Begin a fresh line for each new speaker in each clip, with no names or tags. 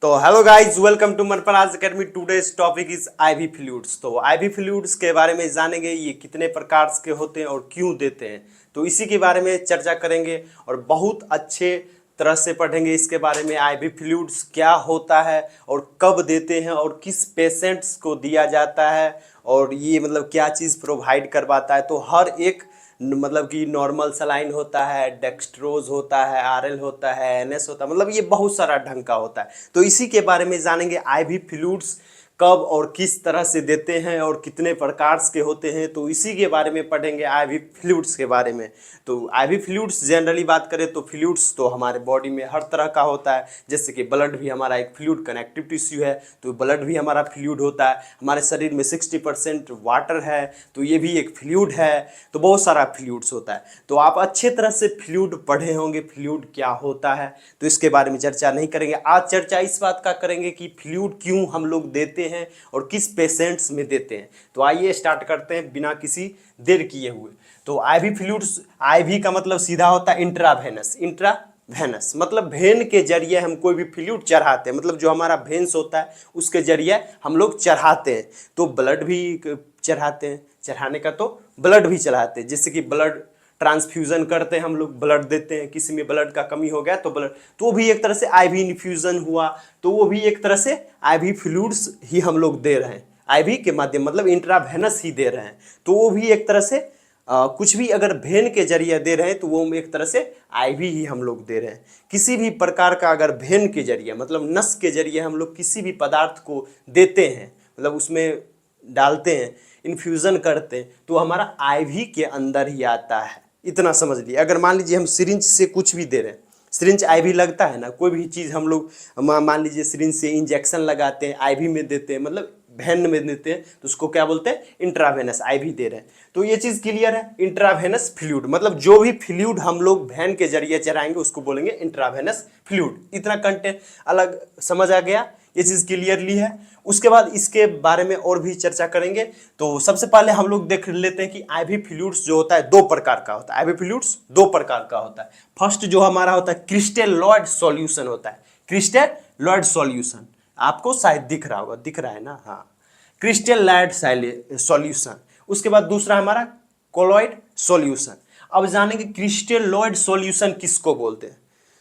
तो hello guys, welcome to Manparaj academy. Today's topic is IV fluids. तो IV fluids के बारे में जानेंगे, ये कितने प्रकार के होते हैं और क्यों देते हैं, तो इसी के बारे में चर्चा करेंगे और बहुत अच्छे तरह से पढ़ेंगे इसके बारे में। आईवी फ्लूइड्स क्या होता है और कब देते हैं और किस पेशेंट्स को दिया जाता है और ये मतलब क्या चीज़ प्रोवाइड करवाता है। तो हर एक मतलब कि नॉर्मल सलाइन होता है, डेक्स्ट्रोज होता है, आरएल होता है, एनएस होता है, मतलब ये बहुत सारा ढंग का होता है। तो इसी के बारे में जानेंगे आईवी फ्लूइड्स कब और किस तरह से देते हैं और कितने प्रकार के होते हैं, तो इसी के बारे में पढ़ेंगे आईवी फ्लूइड्स के बारे में। तो आईवी फ्लूइड्स जनरली बात करें तो फ्लूइड्स तो हमारे बॉडी में हर तरह का होता है, जैसे कि ब्लड भी हमारा एक फ्लूइड कनेक्टिव टिश्यू है, तो ब्लड भी हमारा फ्लूइड होता है। हमारे शरीर में 60% वाटर है, तो ये भी एक फ्लूइड है। तो बहुत सारा फ्लूइड्स होता है। तो आप अच्छे तरह से फ्लूइड पढ़े होंगे, फ्लूइड क्या होता है, तो इसके बारे में चर्चा नहीं करेंगे। आज चर्चा इस बात का करेंगे कि फ्लूइड क्यों हम लोग देते हैं और किस पेशेंट्स में देते हैं। तो आइए स्टार्ट करते हैं बिना किसी देर किए हुए। तो आईवी फ्लूइड्स, आईवी का मतलब सीधा होता है इंट्रावेनस। इंट्रावेनस मतलब भेन के जरिए हम कोई भी फ्लूइड चढ़ाते हैं, मतलब जो हमारा भेन्स होता है उसके जरिए हम लोग चढ़ाते हैं। तो ब्लड भी चढ़ाते हैं, चढ़ाने का तो ब्लड भी चढ़ाते हैं, जैसे कि ब्लड ट्रांसफ्यूजन करते हैं, हम लोग ब्लड देते हैं, किसी में ब्लड का कमी हो गया तो ब्लड, तो वो भी एक तरह से आईवी इन्फ्यूजन हुआ, तो वो भी एक तरह से आईवी फ्लूइड्स ही हम लोग दे रहे हैं आईवी के माध्यम, मतलब इंट्रावेनस ही दे रहे हैं। तो वो भी एक तरह से कुछ भी अगर भेन के जरिए दे रहे हैं तो वो एक तरह से आईवी ही हम लोग दे रहे हैं। किसी भी प्रकार का अगर भेन के जरिए मतलब नस के जरिए हम लोग किसी भी पदार्थ को देते हैं, मतलब उसमें डालते हैं, इन्फ्यूज़न करते हैं, तो हमारा आईवी के अंदर ही आता है। इतना समझ लिए। अगर मान लीजिए हम सिरिंज से कुछ भी दे रहे हैं, सिरिंज आईवी लगता है ना, कोई भी चीज़ हम लोग मान लीजिए सिरिंज से इंजेक्शन लगाते हैं, आईवी में देते हैं, मतलब वैन में देते हैं, तो उसको क्या बोलते हैं, इंट्रावेनस आईवी दे रहे हैं। तो ये चीज़ क्लियर है। इंट्रावेनस फ्लूइड मतलब जो भी फ्लूइड हम लोग वैन के जरिए चलाएंगे उसको बोलेंगे इंट्रावेनस फ्लूइड। इतना कंटेंट अलग समझ आ गया, ये चीज़ क्लियरली है। उसके बाद इसके बारे में और भी चर्चा करेंगे। तो सबसे पहले हम लोग देख लेते हैं कि आईवी फ्लूइड्स जो होता है दो प्रकार का होता है। आईवी फ्लूइड्स दो प्रकार का होता है। फर्स्ट जो हमारा होता है क्रिस्टेलॉइड सॉल्यूशन होता है। क्रिस्टेलॉइड सॉल्यूशन आपको शायद दिख रहा होगा, दिख रहा है ना, हाँ, क्रिस्टेलॉइड सॉल्यूशन। उसके बाद दूसरा हमारा कोलॉइड सॉल्यूशन। अब जानेंगे क्रिस्टेलॉइड सॉल्यूशन किसको बोलते हैं।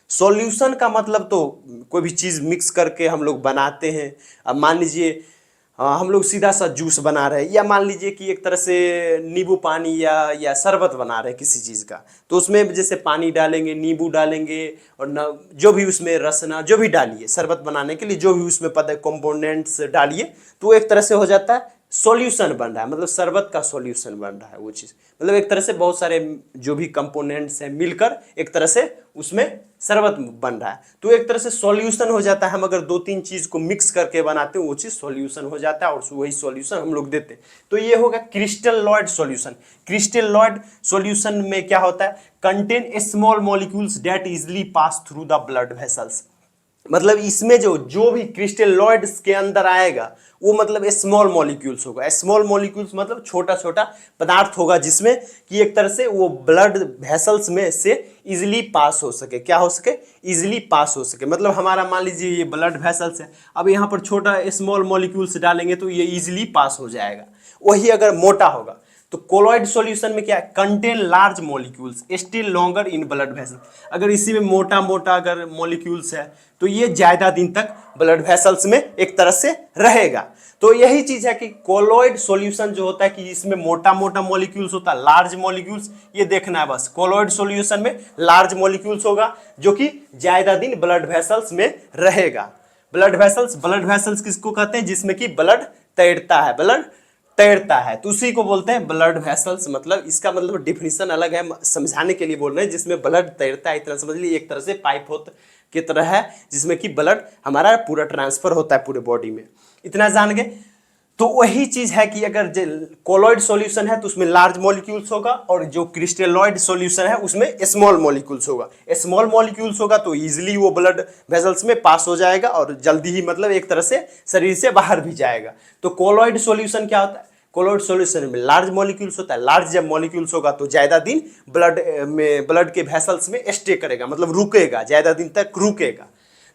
सॉल्यूशन का मतलब तो कोई भी चीज़ मिक्स करके हम लोग बनाते हैं। अब मान लीजिए हम लोग सीधा सा जूस बना रहे हैं, या मान लीजिए कि एक तरह से नींबू पानी या शरबत बना रहे हैं किसी चीज़ का, तो उसमें जैसे पानी डालेंगे, नींबू डालेंगे और न जो भी उसमें रसना जो भी डालिए शरबत बनाने के लिए, जो भी उसमें पता है कंपोनेंट्स डालिए, तो एक तरह से हो जाता है सॉल्यूशन बन रहा है, मतलब शरबत का सॉल्यूशन बन रहा है वो चीज़। मतलब एक तरह से बहुत सारे जो भी कंपोनेंट्स हैं मिलकर एक तरह से उसमें शरबत बन रहा है, तो एक तरह से सॉल्यूशन हो जाता है। हम अगर दो तीन चीज़ को मिक्स करके बनाते हैं वो चीज़ सॉल्यूशन हो जाता है और वही सॉल्यूशन हम लोग देते हैं। तो ये होगा क्रिस्टेलॉइड सॉल्यूशन। क्रिस्टेलॉइड सॉल्यूशन में क्या होता है, contain small molecules that easily pass through the blood vessels. मतलब इसमें जो भी क्रिस्टेलॉइड्स के अंदर आएगा वो मतलब स्मॉल मॉलिक्यूल्स होगा। स्मॉल मॉलिक्यूल्स मतलब छोटा छोटा पदार्थ होगा, जिसमें कि एक तरह से वो ब्लड वेसल्स में से इजीली पास हो सके। क्या हो सके, इजीली पास हो सके। मतलब हमारा मान लीजिए ये ब्लड वेसल्स है, अब यहाँ पर छोटा स्मॉल मॉलिक्यूल्स डालेंगे तो ये इजीली पास हो जाएगा। वही अगर मोटा होगा तो कोलॉइड सॉल्यूशन में क्या है, contain large molecules still longer in blood vessel. अगर इसी में मोटा मोटा अगर मॉलिक्यूल्स है तो ये ज़्यादा दिन तक ब्लड वेसल्स में एक तरह से रहेगा। तो यही चीज़ है कि कोलॉइड सॉल्यूशन जो होता है कि इसमें मोटा मोटा मॉलिक्यूल्स होता है, लार्ज मॉलिक्यूल्स, ये देखना है बस। कोलॉइड सॉल्यूशन में लार्ज मॉलिक्यूल्स होगा जो कि ज़्यादा दिन ब्लड वेसल्स में रहेगा। ब्लड वेसल्स किसको कहते हैं, जिसमें कि ब्लड तैरता है, ब्लड तैरता है, तो उसी को बोलते हैं ब्लड वेसल्स। मतलब इसका मतलब डिफिनीशन अलग है, समझाने के लिए बोल रहे हैं, जिसमें ब्लड तैरता है। इतना समझ लीजिए एक तरह से पाइप होता की तरह है जिसमें कि ब्लड हमारा पूरा ट्रांसफर होता है पूरे बॉडी में। इतना जान गए। तो वही चीज है कि अगर कोलॉइड सॉल्यूशन है तो उसमें लार्ज मॉलिक्यूल्स होगा, और जो क्रिस्टेलॉइड सॉल्यूशन है उसमें स्मॉल मॉलिक्यूल्स होगा। स्मॉल मॉलिक्यूल्स होगा तो इजीली वो ब्लड वेसल्स में पास हो जाएगा और जल्दी ही मतलब एक तरह से शरीर से बाहर भी जाएगा। तो कोलॉइड सॉल्यूशन क्या होता है, कोलॉइड सॉल्यूशन में लार्ज मॉलिक्यूल्स होता है। लार्ज जब मॉलिक्यूल्स होगा तो ज़्यादा दिन ब्लड के वेसल्स में स्टे करेगा, मतलब रुकेगा, ज़्यादा दिन तक रुकेगा।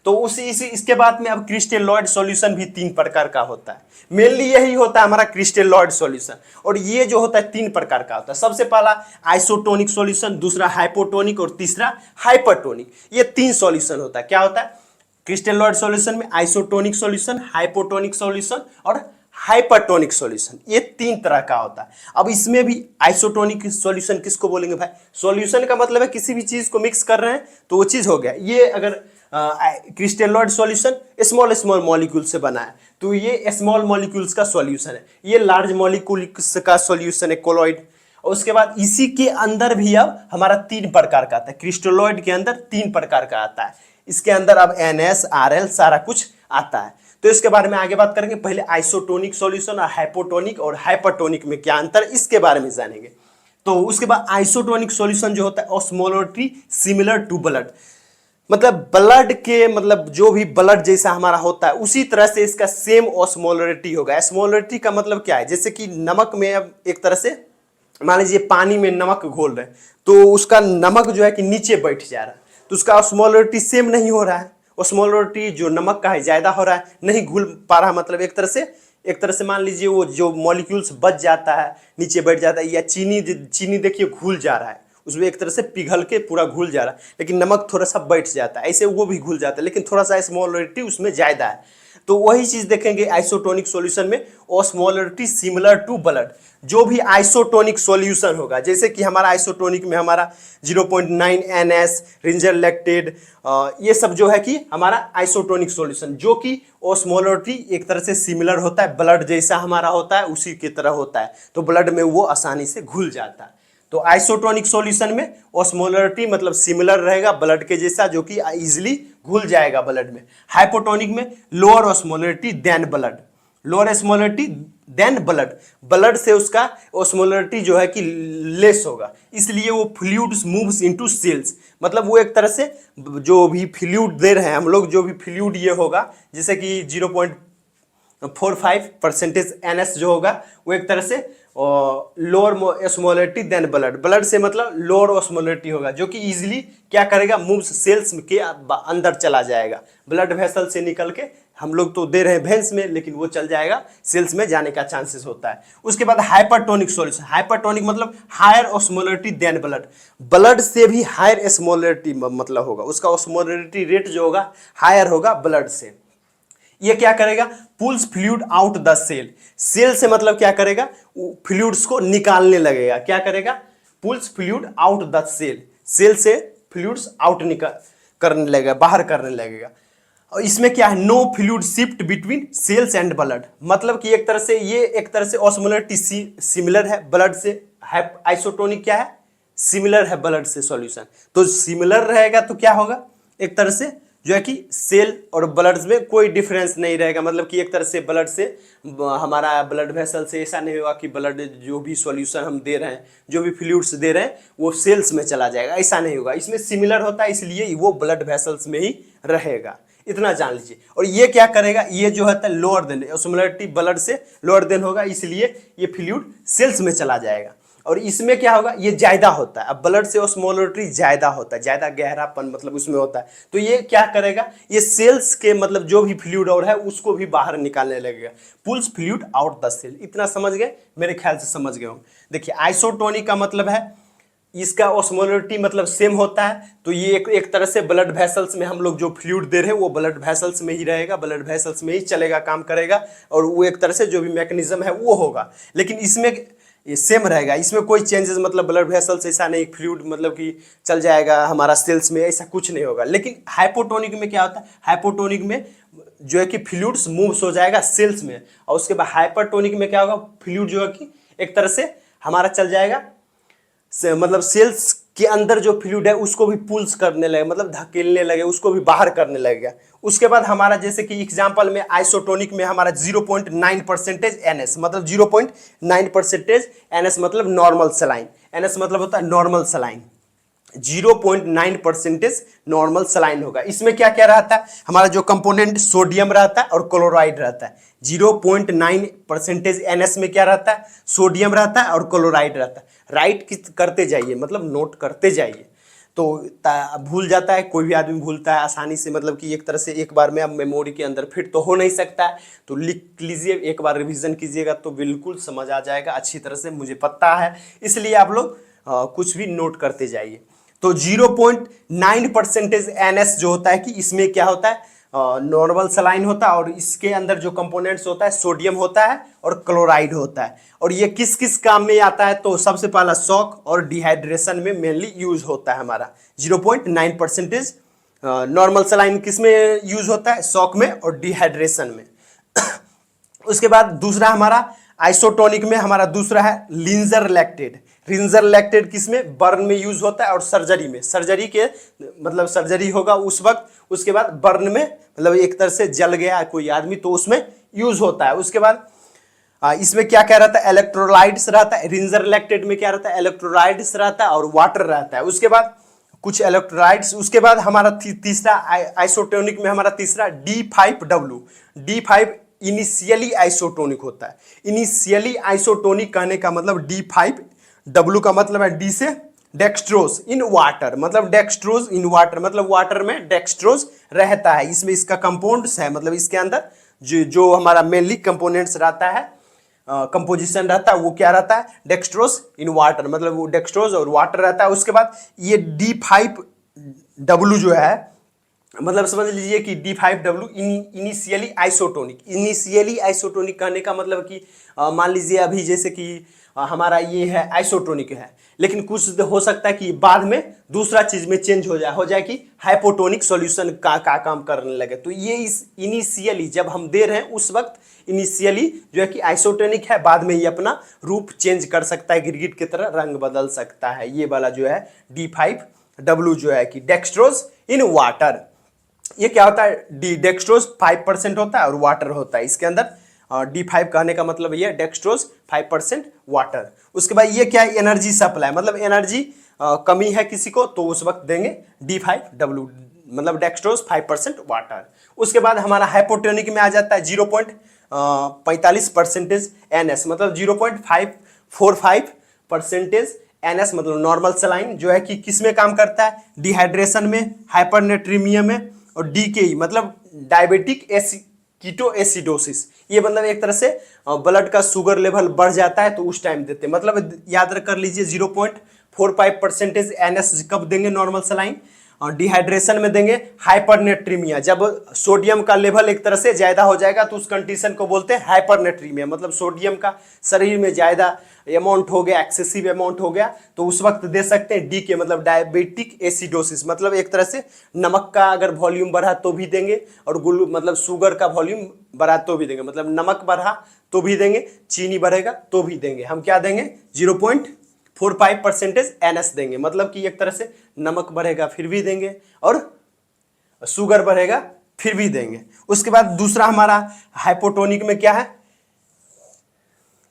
तो उसी इसी इसके बाद में अब क्रिस्टलोइड सॉल्यूशन भी 3 प्रकार का होता है। मेनली यही होता है हमारा क्रिस्टलोइड सॉल्यूशन। और ये जो होता है 3 प्रकार का होता है। सबसे पहला आइसोटोनिक सॉल्यूशन, दूसरा हाइपोटोनिक और तीसरा हाइपरटोनिक। ये 3 सॉल्यूशन होता है। क्या होता है क्रिस्टलोइड सॉल्यूशन में? आइसोटोनिक सॉल्यूशन, हाइपोटोनिक सॉल्यूशन और हाइपरटोनिक सॉल्यूशन। ये 3 तरह का होता है। अब इसमें भी आइसोटोनिक सॉल्यूशन किसको बोलेंगे भाई? सॉल्यूशन का मतलब है किसी भी चीज को मिक्स कर रहे हैं तो वो चीज हो गया। ये अगर क्रिस्टलोइड सॉल्यूशन स्मॉल स्मॉल मॉलिक्यूल से बना है तो ये स्मॉल मॉलिक्यूल्स का सॉल्यूशन है। ये लार्ज मॉलिक्यूल्स का सॉल्यूशन है कोलॉइड। और उसके बाद इसी के अंदर भी अब हमारा 3 प्रकार का आता है। क्रिस्टलोइड के अंदर 3 प्रकार का आता है। इसके अंदर अब NS RL सारा कुछ आता है। तो इसके बारे में आगे बात करेंगे। पहले आइसोटोनिक सॉल्यूशन और हाइपोटोनिक और हाइपरटोनिक में क्या अंतर, इसके बारे में जानेंगे। तो उसके बाद आइसोटोनिक सॉल्यूशन जो होता है ऑस्मोलरिटी सिमिलर टू ब्लड, मतलब ब्लड के मतलब जो भी ब्लड जैसा हमारा होता है उसी तरह से इसका सेम ऑस्मोलरिटी होगा। ऑस्मोलरिटी का मतलब क्या है? जैसे कि नमक में अब एक तरह से मान लीजिए पानी में नमक घोल रहे हैं तो उसका नमक जो है कि नीचे बैठ जा रहा है तो उसका ऑस्मोलरिटी सेम नहीं हो रहा है। ऑस्मोलरिटी जो नमक का है ज़्यादा हो रहा है, नहीं घुल पा रहा। मतलब एक तरह से मान लीजिए वो जो मॉलिक्यूल्स बच जाता है नीचे बैठ जाता है। या चीनी देखिए घुल जा रहा है, उसमें एक तरह से पिघल के पूरा घुल जा रहा है, लेकिन नमक थोड़ा सा बैठ जाता है। ऐसे वो भी घुल जाता है लेकिन थोड़ा सा ऑस्मोलरिटी उसमें ज़्यादा है। तो वही चीज़ देखेंगे आइसोटोनिक सॉल्यूशन में, ऑस्मोलरिटी सिमिलर टू ब्लड। जो भी आइसोटोनिक सॉल्यूशन होगा, जैसे कि हमारा आइसोटोनिक में हमारा 0.9 NS, रिंजर लैक्टेड, ये सब जो है कि हमारा आइसोटोनिक सॉल्यूशन, जो कि ऑस्मोलरिटी एक तरह से सिमिलर होता है, ब्लड जैसा हमारा होता है उसी की तरह होता है, तो ब्लड में वो आसानी से घुल जाता है। तो आइसोटोनिक सॉल्यूशन में ऑस्मोलरिटी मतलब सिमिलर रहेगा ब्लड के जैसा, जो कि इजीली घुल जाएगा ब्लड में। हाइपोटोनिक में lower osmolarity than blood, lower osmolarity than blood, blood से उसका ऑस्मोलरिटी जो है कि लेस होगा, इसलिए वो फ्लूइड्स मूव्स इनटू सेल्स। मतलब वो एक तरह से जो भी फ्लूइड दे रहे हैं हम लोग, जो भी फ्लूइड ये होगा जैसे कि 0.45% NS जो होगा वो एक तरह से lower osmolarity than blood, blood से मतलब लोअर ऑस्मोलरिटी होगा, जो कि इजीली क्या करेगा मूव्स सेल्स के अंदर चला जाएगा। ब्लड वेसल से निकल के हम लोग तो दे रहे हैं वेंस में, लेकिन वो चल जाएगा सेल्स में जाने का चांसेस होता है। उसके बाद हाइपरटोनिक सॉल्यूशन, हाइपरटोनिक मतलब higher osmolarity than blood, blood से भी हायर ऑस्मोलरिटी मतलब होगा, उसका ऑस्मोलरिटी रेट जो होगा हायर होगा ब्लड से। ये क्या करेगा? Pulls fluid out the cell, cell से मतलब क्या करेगा? फ्लूइड्स को निकालने लगेगा। क्या करेगा? Pulls fluid out the cell, cell से फ्लूइड्स आउट करने लगेगा, बाहर करने लगेगा। और इसमें क्या है? No fluid shift between cells and blood, मतलब कि एक तरह से ये एक तरह से ऑस्मोलरिटी सिमिलर है ब्लड से। आइसोटोनिक क्या है? सिमिलर है ब्लड से सॉल्यूशन। तो सिमिलर रहेगा तो क्या होगा? एक तरह से जो है कि सेल और ब्लड में कोई डिफरेंस नहीं रहेगा, मतलब कि एक तरह से ब्लड से हमारा ब्लड वेसल से ऐसा नहीं होगा कि ब्लड जो भी सॉल्यूशन हम दे रहे हैं, जो भी फ्लूइड्स दे रहे हैं वो सेल्स में चला जाएगा, ऐसा नहीं होगा। इसमें सिमिलर होता है इसलिए वो ब्लड वेसल्स में ही रहेगा, इतना जान लीजिए। और ये क्या करेगा? ये जो है लोअर देन, ऑस्मोलरिटी ब्लड से लोअर देन होगा, इसलिए ये फ्लूइड सेल्स में चला जाएगा। और इसमें क्या होगा? ये ज्यादा होता है, अब ब्लड से ऑस्मोलरिटी ज्यादा होता है, ज्यादा गहरापन मतलब उसमें होता है। तो ये क्या करेगा? ये सेल्स के मतलब जो भी फ्लूइड और है उसको भी बाहर निकालने लगेगा, pulls fluid out the cell. इतना समझ गए? मेरे ख्याल से समझ गए होंगे। देखिए आइसोटोनिक का मतलब है इसका ऑस्मोलरिटी मतलब सेम होता है, तो ये एक तरह से ब्लड वेसल्स में हम लोग जो फ्लूइड दे रहे हैं वो ब्लड वेसल्स में ही रहेगा, ब्लड वेसल्स में ही चलेगा, काम करेगा, और वो एक तरह से जो भी मैकेनिज्म है वो होगा। लेकिन इसमें ये सेम रहेगा, इसमें कोई चेंजेस मतलब ब्लड वेसल्स ऐसा नहीं फ्लूइड मतलब कि चल जाएगा हमारा सेल्स में, ऐसा कुछ नहीं होगा। लेकिन हाइपोटोनिक में क्या होता है? हाइपोटोनिक में जो है कि फ्लूइड्स मूव्स हो जाएगा सेल्स में, और उसके बाद हाइपरटोनिक में क्या होगा? फ्लूइड जो है कि एक तरह से हमारा चल जाएगा मतलब सेल्स के अंदर जो फ्लूइड है उसको भी पुल्स करने लगे, मतलब धकेलने लगे, उसको भी बाहर करने लगेगा। उसके बाद हमारा जैसे कि एग्जांपल में आइसोटोनिक में हमारा 0.9% NS, मतलब 0.9% NS मतलब नॉर्मल सलाइन, NS मतलब होता है नॉर्मल सलाइन, 0.9% नॉर्मल सलाइन होगा। इसमें क्या क्या रहता है? हमारा जो कंपोनेंट सोडियम रहता है और क्लोराइड रहता है। 0.9% NS में क्या रहता है? सोडियम रहता है और क्लोराइड रहता है। राइट करते जाइए, मतलब नोट करते जाइए। तो भूल जाता है, कोई भी आदमी भूलता है आसानी से, मतलब कि एक तरह से एक बार में अब मेमोरी के अंदर फिट तो हो नहीं सकता है। तो लिख लीजिए, एक बार रिवीजन कीजिएगा तो बिल्कुल समझ आ जाएगा अच्छी तरह से, मुझे पता है, इसलिए आप लोग कुछ भी नोट करते जाइए। तो 0.9% NS जो होता है कि इसमें क्या होता है, नॉर्मल सलाइन होता है, और इसके अंदर जो कंपोनेंट्स होता है सोडियम होता है और क्लोराइड होता है। और ये किस किस काम में आता है, तो सबसे पहला शॉक और डिहाइड्रेशन में मेनली यूज होता है हमारा 0.9%। नॉर्मल सलाइन किस में यूज होता है, शॉक में और डिहाइड्रेशन में। उसके बाद दूसरा हमारा आइसोटोनिक में हमारा दूसरा है लिंजर लैक्टेट। लिंजर लैक्टेट किसमें, बर्न में यूज होता है और सर्जरी में, सर्जरी के मतलब सर्जरी होगा उस वक्त, उसके बाद बर्न में मतलब एक तरह से जल गया कोई आदमी तो उसमें यूज होता है। उसके बाद इसमें क्या क्या रहता है, इलेक्ट्रोलाइट्स रहता है। लिंजर लैक्टेट में क्या रहता है, इलेक्ट्रोलाइट्स रहता है और वाटर रहता है। उसके बाद कुछ इलेक्ट्रोलाइट्स। उसके बाद हमारा तीसरा आइसोटोनिक में हमारा तीसरा D5W। D5 इनिशियली आइसोटोनिक होता है। इनिशियली आइसोटोनिक कहने का मतलब D5W का मतलब है डी से डेक्सट्रोज इन वाटर, मतलब डेक्सट्रोज इन वाटर मतलब वाटर में डेक्सट्रोज रहता है। इसमें इसका कंपाउंड्स है, मतलब इसके अंदर जो हमारा मेनली कंपोनेंट्स रहता है, कंपोजिशन रहता है, वो क्या रहता है, डेक्सट्रोज इन वाटर, मतलब वो डेक्सट्रोज और वाटर रहता है। उसके बाद ये D5W जो है, मतलब समझ लीजिए कि D5W initially isotonic. Initially isotonic कहने का मतलब कि मान लीजिए अभी जैसे कि हमारा ये है आइसोटोनिक है, लेकिन कुछ हो सकता है कि बाद में दूसरा चीज में चेंज हो जाए कि हाइपोटोनिक सॉल्यूशन का काम करने लगे। तो ये इस इनिशियली जब हम दे रहे हैं उस वक्त इनिशियली जो है कि आइसोटोनिक है, बाद में ये अपना रूप चेंज कर सकता है, गिरगिट की तरह रंग बदल सकता है। ये वाला जो है D5W जो है कि डेक्सट्रोज इन वाटर। ये क्या होता है, डेक्सट्रोज 5% होता है और वाटर होता है इसके अंदर। D5 कहने का मतलब ये डेक्सट्रोज 5% वाटर। उसके बाद ये क्या है, एनर्जी सप्लाई, मतलब एनर्जी कमी है किसी को तो उस वक्त देंगे D5W, मतलब डेक्सट्रोज 5% वाटर। उसके बाद हमारा हाइपोटोनिक में आ जाता है 0.45% NS, मतलब 0.545% NS, मतलब नॉर्मल सलाइन जो है कि किस में काम करता है, डिहाइड्रेशन में, हाइपरनेट्रीमिया में, और DKE मतलब डायबिटिक कीटो एसिडोसिस। ये मतलब एक तरह से ब्लड का शुगर लेवल बढ़ जाता है तो उस टाइम देते हैं, मतलब याद कर लीजिए 0.45% NS कब देंगे नॉर्मल सलाइन, और डिहाइड्रेशन में देंगे हाइपरनेट्रीमिया, जब सोडियम का लेवल एक तरह से ज्यादा हो जाएगा तो उस कंडीशन को बोलते हैं हाइपरनेट्रीमिया, मतलब सोडियम का शरीर में ज्यादा अमाउंट हो गया, एक्सेसिव अमाउंट हो गया, तो उस वक्त दे सकते हैं DK मतलब डायबिटिक एसिडोसिस, मतलब एक तरह से नमक का अगर वॉल्यूम बढ़ा तो भी देंगे, और मतलब शुगर का वॉल्यूम बढ़ा तो भी देंगे, मतलब नमक बढ़ा तो भी देंगे, चीनी बढ़ेगा तो भी देंगे। हम क्या देंगे 0.45% NS देंगे, मतलब कि एक तरह से नमक बढ़ेगा फिर भी देंगे और शुगर बढ़ेगा फिर भी देंगे। उसके बाद दूसरा हमारा हाइपोटोनिक में क्या है,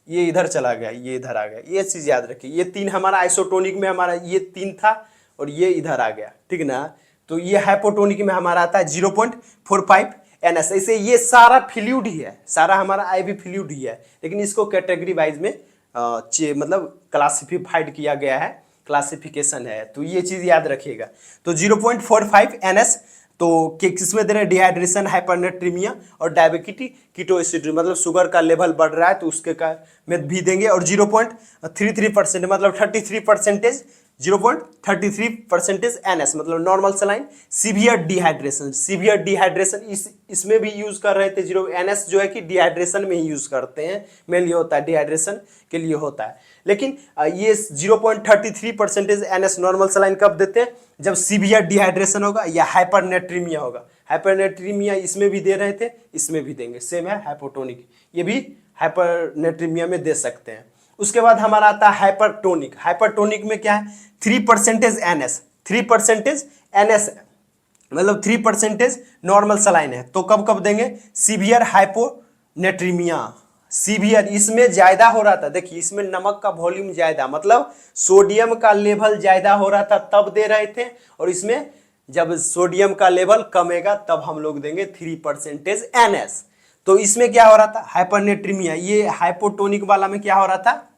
ये इधर चला गया, ये इधर आ गया, ये चीज याद रखिए। ये तीन हमारा आइसोटोनिक में हमारा ये 3 था और ये इधर आ गया, ठीक ना। तो ये हाइपोटोनिक में हमारा आता है 0.45 NS। ऐसे ये सारा फ्लूइड ही है, सारा हमारा IV फ्लूइड ही है, लेकिन इसको कैटेगरी वाइज में मतलब क्लासिफाइड किया गया है, क्लासिफिकेशन है, तो ये चीज याद रखिएगा। तो 0.45 NS तो किसमें दे रहे हैं, डिहाइड्रेशन, हाइपरनेट्रीमिया और डायबिटिक कीटोएसिड, मतलब शुगर का लेवल बढ़ रहा है तो उसके का में भी देंगे। और 0.33% मतलब 0.33% NS मतलब normal saline. Severe dehydration, severe dehydration इसमें भी यूज कर रहे थे। NS जो है कि डिहाइड्रेशन में ही यूज करते हैं, मेनली होता है डिहाइड्रेशन के लिए होता है। लेकिन ये 0.33% NS नॉर्मल सलाइन कब देते हैं, जब सीवियर डिहाइड्रेशन होगा या हाइपरनेट्रीमिया होगा। हाइपरनेट्रीमिया इसमें भी दे रहे थे, इसमें भी देंगे, सेम है हाइपोटोनिक, ये भी हाइपरनेट्रीमिया में दे सकते हैं। उसके बाद हमारा आता है हाइपरटोनिक। हाइपरटोनिक में क्या है, 3% NS, 3% NS मतलब 3% नॉर्मल सलाइन है, तो कब कब देंगे, सीवियर हाइपोनेट्रीमिया, सीवियर इसमें ज्यादा हो रहा था, देखिए इसमें नमक का वॉल्यूम ज्यादा, मतलब सोडियम का लेवल ज्यादा हो रहा था तब दे रहे थे, और इसमें जब सोडियम का लेवल कमेगा तब हम लोग देंगे 3% NS। तो इसमें क्या हो रहा था, हाइपरनेट्रीमिया। ये हाइपोटोनिक वाला में क्या हो रहा था,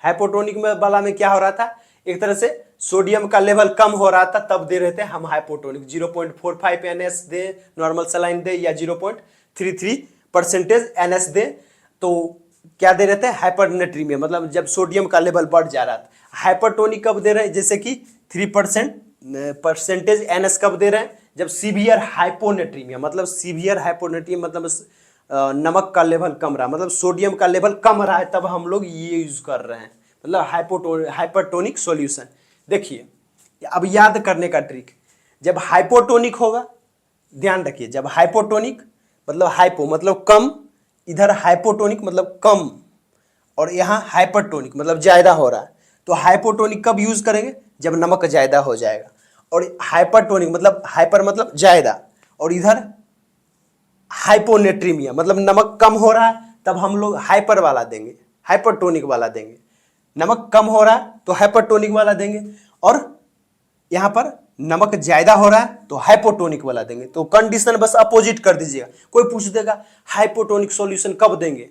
हाइपोटोनिक वाला में क्या हो रहा था, एक तरह से सोडियम का लेवल कम हो रहा था तब दे रहे थे हम हाइपोटोनिक, 0.45 NS दे नॉर्मल सलाइन दे या 0.33% NS दे, तो क्या दे रहे थे हाइपरनेट्रीमिया, मतलब जब सोडियम का लेवल बढ़ जा रहा था। हाइपरटोनिक कब दे रहे हैं, जैसे कि 3% NS कब दे रहे हैं, जब सीवियर हाइपोनेट्रीमिया, मतलब सीवियर हाइपोनेट्रीमिया मतलब नमक का लेवल कम रहा, मतलब सोडियम का लेवल कम रहा है, तब हम लोग ये यूज कर रहे हैं, मतलब हाइपरटोनिक सॉल्यूशन। देखिए अब याद करने का ट्रिक, जब हाइपोटोनिक होगा, ध्यान रखिए, जब हाइपोटोनिक मतलब हाइपो मतलब कम, इधर हाइपोटोनिक मतलब कम, और यहाँ हाइपरटोनिक मतलब ज्यादा हो रहा है, तो हाइपोटोनिक कब यूज करेंगे, जब नमक ज्यादा हो जाएगा, और हाइपरटोनिक मतलब हाइपर मतलब ज्यादा, और इधर हाइपोनेट्रीमिया मतलब नमक कम हो रहा है, तब हम लोग हाइपर वाला देंगे, हाइपरटोनिक वाला देंगे। नमक कम हो रहा है तो हाइपरटोनिक वाला देंगे, और यहां पर नमक ज्यादा हो रहा है तो हाइपोटोनिक वाला देंगे। तो कंडीशन बस अपोजिट कर दीजिएगा। कोई पूछ देगा हाइपोटोनिक सॉल्यूशन कब देंगे,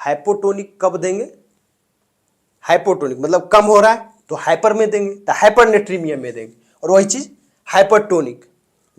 हाइपोटोनिक कब देंगे, हाइपोटोनिक मतलब कम हो रहा है तो हाइपर में देंगे, तो हाइपरनेट्रीमिया में देंगे, और वही चीज हाइपरटोनिक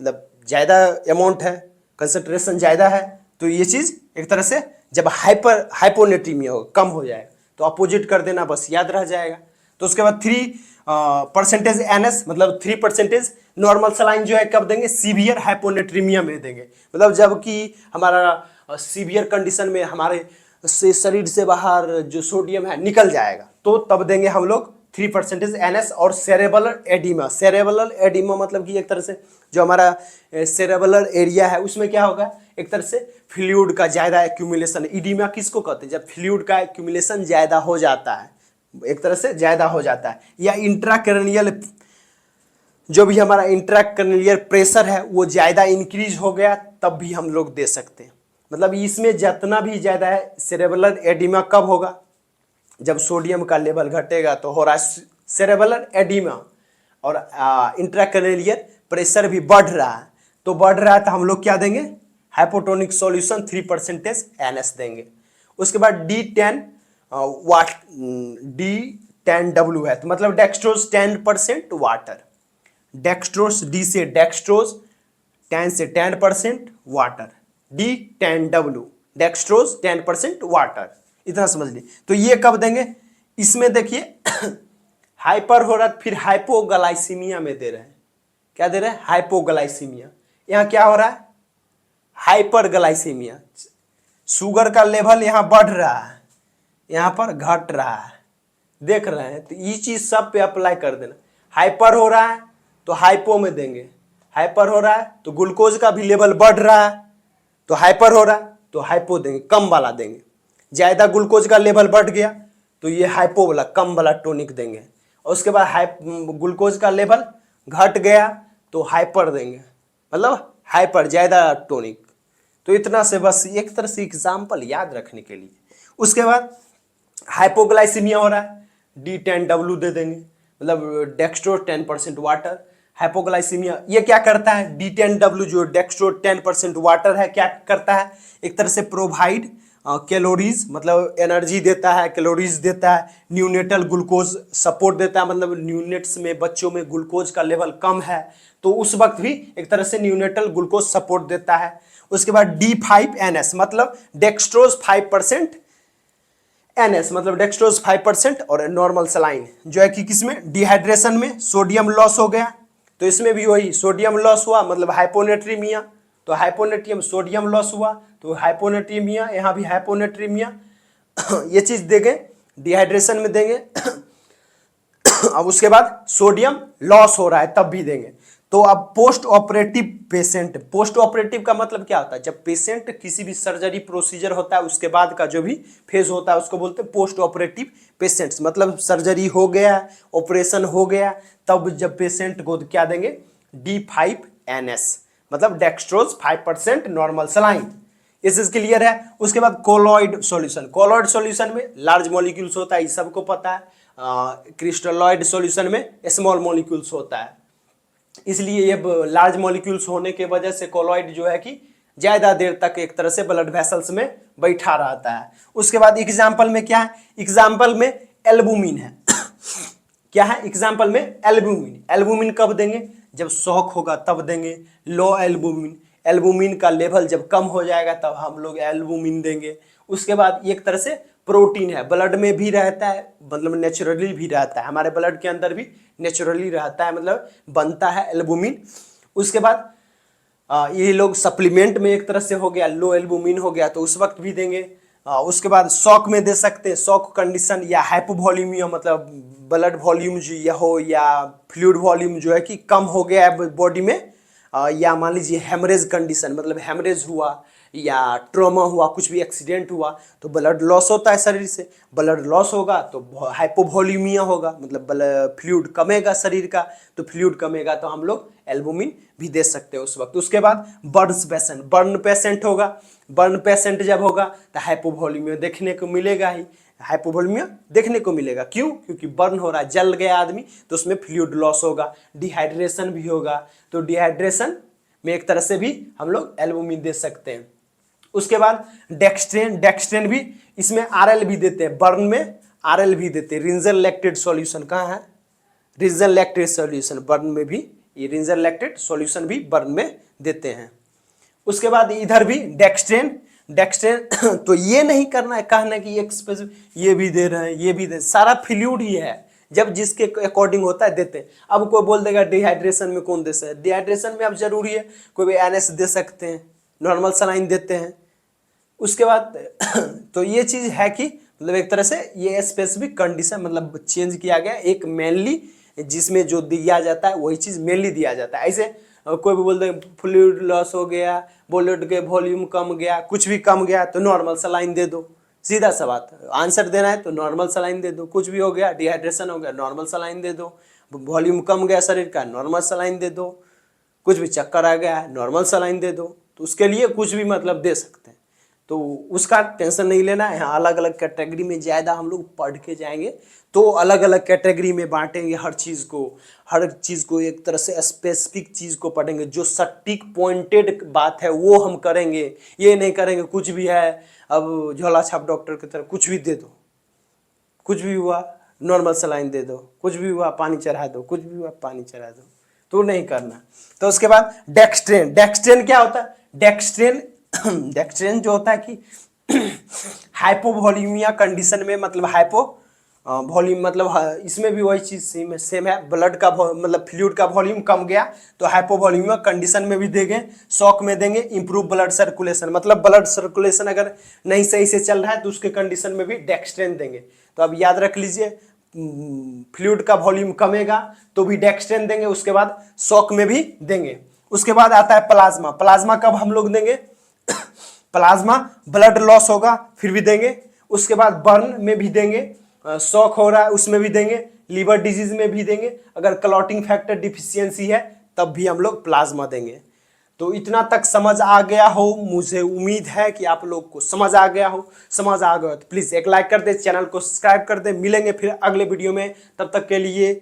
मतलब ज्यादा अमाउंट है, कंसंट्रेशन ज्यादा है, तो ये चीज एक तरह से जब हाइपोनेट्रीमिया हो कम हो जाएगा तो अपोजिट कर देना, बस याद रह जाएगा। तो उसके बाद 3% NS मतलब 3% नॉर्मल सलाइन जो है कब देंगे, सीवियर हाइपोनेट्रीमिया में देंगे, मतलब जबकि हमारा सीवियर कंडीशन में हमारे से शरीर से बाहर जो सोडियम है निकल जाएगा, तो तब देंगे हम लोग 3% NS। और सेरेबलर एडिमा, सेरेबलर एडिमा मतलब कि एक तरह से जो हमारा सेरेबलर एरिया है उसमें क्या होगा, एक तरह से फ्लूइड का ज्यादा एक्यूमुलेशन। इडिमा किसको कहते हैं, जब फ्लूइड का एक्यूमुलेशन ज्यादा हो जाता है, एक तरह से ज्यादा हो जाता है, या इंट्राक्रैनियल जो भी हमारा इंट्राक्रैनियल प्रेशर है वो ज्यादा इंक्रीज हो गया, तब भी हम लोग दे सकते हैं। मतलब इसमें जितना भी ज्यादा है, सेरेबलर एडिमा कब होगा, जब सोडियम का लेवल घटेगा तो हो रहा है सेरेबलर एडिमा, और इंट्राक्रैनियल प्रेशर भी बढ़ रहा है, तो बढ़ रहा है तो हम लोग क्या देंगे, हाइपोटोनिक सॉल्यूशन 3% NS देंगे। उसके बाद D10W है, तो मतलब डेक्सट्रोज 10% वाटर, डेक्सट्रोज D से डेक्सट्रोज, 10 से 10% वाटर, D10W डेक्सट्रोज 10% वाटर, इतना समझ लीजिए। तो ये कब देंगे, इसमें देखिए हाइपर हो रहा है, फिर हाइपोग्लाइसीमिया में दे रहे हैं, क्या दे रहे हैं, हाइपोग्लाइसीमिया। यहाँ क्या हो रहा है, हाइपरग्लाइसीमिया, शुगर का लेवल यहाँ बढ़ रहा है, यहाँ पर घट रहा है, देख रहे हैं, तो ये चीज सब पे अप्लाई कर देना। हाइपर हो रहा है तो हाइपो में देंगे, हाइपर हो रहा है तो ग्लूकोज का भी लेवल बढ़ रहा है, तो हाइपर हो रहा है तो हाइपो देंगे, कम वाला देंगे। ज्यादा ग्लूकोज का लेवल बढ़ गया तो ये हाइपो वाला कम वाला टोनिक देंगे, और उसके बाद ग्लूकोज का लेवल घट गया तो हाइपर देंगे, मतलब हाइपर ज्यादा टोनिक। तो इतना से बस एक तरह से एग्जाम्पल याद रखने के लिए। उसके बाद हाइपोग्लाइसीमिया हो रहा है, D10W दे देंगे, मतलब डेक्सट्रोज 10% वाटर। हाइपोग्लाइसीमिया ये क्या करता है, D10W जो डेक्सट्रोज 10% वाटर है क्या करता है, एक तरह से प्रोवाइड कैलोरीज मतलब एनर्जी देता है, कैलोरीज देता है, न्यूनेटल ग्लूकोज सपोर्ट देता है, मतलब न्यूनेट्स में बच्चों में ग्लूकोज का लेवल कम है तो उस वक्त भी एक तरह से न्यूनेटल ग्लूकोज सपोर्ट देता है। उसके बाद D5NS मतलब डेक्सट्रोज 5% NS मतलब डेक्सट्रोज 5% और नॉर्मल सलाइन जो है कि किसमें, डिहाइड्रेशन में सोडियम लॉस हो गया, तो इसमें भी वही सोडियम लॉस हुआ मतलब हाइपोनेट्रीमिया, तो हाइपोनेट्रियम सोडियम लॉस हुआ तो हाइपोनेट्रीमिया, यहाँ भी हाइपोनेट्रीमिया ये चीज देंगे, डिहाइड्रेशन में देंगे अब उसके बाद सोडियम लॉस हो रहा है तब भी देंगे। तो अब post operative patient, post operative का मतलब क्या होता है, जब पेशेंट किसी भी सर्जरी प्रोसीजर होता है उसके बाद का जो भी फेज होता है उसको बोलते हैं पोस्ट ऑपरेटिव पेशेंट्स, मतलब सर्जरी हो गया, ऑपरेशन हो गया, तब जब पेशेंट को क्या देंगे, D5NS मतलब डेक्सट्रोज 5% नॉर्मल सलाइन। इस चीज क्लियर है। उसके बाद कोलॉइड सॉल्यूशन, कोलॉइड सॉल्यूशन में लार्ज मॉलिक्यूल्स होता है, ये सबको पता है। क्रिस्टलॉइड सॉल्यूशन में स्मॉल मॉलिक्यूल्स होता है, इसलिए ये लार्ज मॉलिक्यूल्स होने के वजह से कोलॉइड जो है कि ज्यादा देर तक एक तरह से ब्लड वेसल्स में बैठा रहता है। उसके बाद एग्जाम्पल में क्या है, एग्जाम्पल में एल्बुमिन है क्या है एग्जाम्पल में एल्बुमिन। एल्बुमिन कब देंगे, जब शॉक होगा तब देंगे। लो एल्बुमिन, एल्बुमिन का लेवल जब कम हो जाएगा तब हम लोग एल्बुमिन देंगे। उसके बाद एक तरह से प्रोटीन है, ब्लड में भी रहता है, मतलब नेचुरली भी रहता है, हमारे ब्लड के अंदर भी नेचुरली रहता है, मतलब बनता है एल्बुमिन। उसके बाद ये लोग सप्लीमेंट में एक तरह से हो गया, लो एल्बुमिन हो गया तो उस वक्त भी देंगे। उसके बाद शॉक में दे सकते हैं, शॉक कंडीशन या हाइपोवॉल्यूमिया, मतलब ब्लड वॉल्यूम जो या हो या फ्लूइड वॉल्यूम जो है कि कम हो गया है बॉडी में, या मान लीजिए हेमरेज कंडीशन, मतलब हेमरेज हुआ या ट्रॉमा हुआ, कुछ भी एक्सीडेंट हुआ तो ब्लड लॉस होता है शरीर से, ब्लड लॉस होगा तो हाइपोवॉल्यूमिया होगा, मतलब फ्लूइड कमेगा शरीर का, तो फ्लूइड कमेगा तो हम लोग एल्बुमिन भी दे सकते हैं उस वक्त। उसके बाद बर्न पेशेंट होगा, बर्न पेशेंट जब होगा तो हाइपोवॉल्यूमिया देखने को मिलेगा ही, हाइपोवॉल्यूमिया देखने को मिलेगा। क्यों? क्योंकि बर्न हो रहा है, जल गया आदमी तो उसमें फ्लूइड लॉस होगा, डिहाइड्रेशन भी होगा, तो डिहाइड्रेशन में एक तरह से भी हम लोग एल्बुमिन दे सकते हैं। उसके बाद डेक्सट्रेन भी इसमें आरएल भी देते हैं, बर्न में आरएल भी देते हैं। रिंजल लैक्टेट सॉल्यूशन कहाँ है, रिंजल लैक्टेट सॉल्यूशन बर्न में भी, ये रिंजल लैक्टेट सॉल्यूशन भी बर्न में देते हैं। उसके बाद इधर भी डेक्सट्रेन तो ये नहीं करना है कहना कि ये भी दे रहे हैं, ये भी दे, सारा फ्लूइड ही है, जब जिसके अकॉर्डिंग होता है देते हैं। अब कोई बोल देगा डिहाइड्रेशन में कौन दे सकता है, डिहाइड्रेशन में अब जरूरी है, कोई भी एनएस दे सकते हैं, नॉर्मल सलाइन देते हैं। उसके बाद तो ये चीज़ है कि मतलब एक तरह से ये स्पेसिफिक कंडीशन मतलब चेंज किया गया, एक मेनली जिसमें जो दिया जाता है वही चीज़ मेनली दिया जाता है। ऐसे कोई भी बोल दे फ्लूइड लॉस हो गया, ब्लड के वॉल्यूम कम गया, कुछ भी कम गया तो नॉर्मल सलाइन दे दो, सीधा सा बात। आंसर देना है तो नॉर्मल सलाइन दे दो, कुछ भी हो गया, डिहाइड्रेशन हो गया नॉर्मल सलाइन दे दो, वॉल्यूम कम गया शरीर का नॉर्मल सलाइन दे दो, कुछ भी चक्कर आ गया है नॉर्मल सलाइन दे दो। तो उसके लिए कुछ भी मतलब दे सकते हैं, तो उसका टेंशन नहीं लेना है। यहाँ अलग अलग कैटेगरी में ज़्यादा हम लोग पढ़ के जाएंगे तो अलग अलग कैटेगरी में बांटेंगे हर चीज़ को एक तरह से स्पेसिफिक चीज़ को पढ़ेंगे, जो सटीक पॉइंटेड बात है वो हम करेंगे। ये नहीं करेंगे कुछ भी है अब झोला छाप डॉक्टर की तरह कुछ भी दे दो, कुछ भी हुआ नॉर्मल सलाइन दे दो, कुछ भी हुआ पानी चढ़ा दो, कुछ भी हुआ पानी चढ़ा दो, तो नहीं करना। तो उसके बाद डेक्सट्रेन क्या होता है, डेक्सट्रेन जो होता है कि हाइपोवॉल्यूमिया कंडीशन में, मतलब वॉल्यूम मतलब इसमें भी वही चीज़ सेम है, ब्लड का मतलब फ्लूइड का वॉल्यूम कम गया तो हाइपोवॉल्यूमिया कंडीशन में भी देंगे, शॉक में देंगे, इंप्रूव ब्लड सर्कुलेशन, मतलब ब्लड सर्कुलेशन अगर नहीं सही से चल रहा है तो उसके कंडीशन में भी डेक्सट्रेन देंगे। तो अब याद रख लीजिए फ्लूइड का वॉल्यूम कमेगा तो भी डेक्सट्रेन देंगे, उसके बाद शॉक में भी देंगे। उसके बाद आता है प्लाज्मा कब हम लोग देंगे प्लाज्मा ब्लड लॉस होगा फिर भी देंगे, उसके बाद बर्न में भी देंगे, शॉक हो रहा है उसमें भी देंगे, लीवर डिजीज में भी देंगे, अगर क्लॉटिंग फैक्टर डिफिशियंसी है तब भी हम लोग प्लाज्मा देंगे। तो इतना तक समझ आ गया हो, मुझे उम्मीद है कि आप लोग को समझ आ गया हो तो प्लीज़ एक लाइक कर दे, चैनल को सब्सक्राइब कर दे। मिलेंगे फिर अगले वीडियो में, तब तक के लिए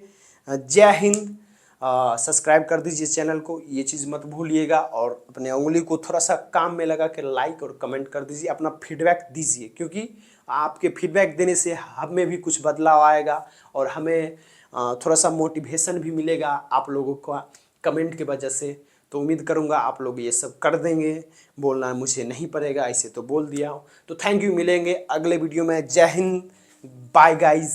जय हिंद। सब्सक्राइब कर दीजिए चैनल को, ये चीज़ मत भूलिएगा, और अपने उंगली को थोड़ा सा काम में लगा के लाइक और कमेंट कर दीजिए, अपना फीडबैक दीजिए, क्योंकि आपके फीडबैक देने से हमें भी कुछ बदलाव आएगा और हमें थोड़ा सा मोटिवेशन भी मिलेगा आप लोगों का कमेंट की वजह से। तो उम्मीद करूँगा आप लोग ये सब कर देंगे, बोलना मुझे नहीं पड़ेगा, ऐसे तो बोल दिया हूँ। तो थैंक यू, मिलेंगे अगले वीडियो में। जय हिंद, बाय गाइज।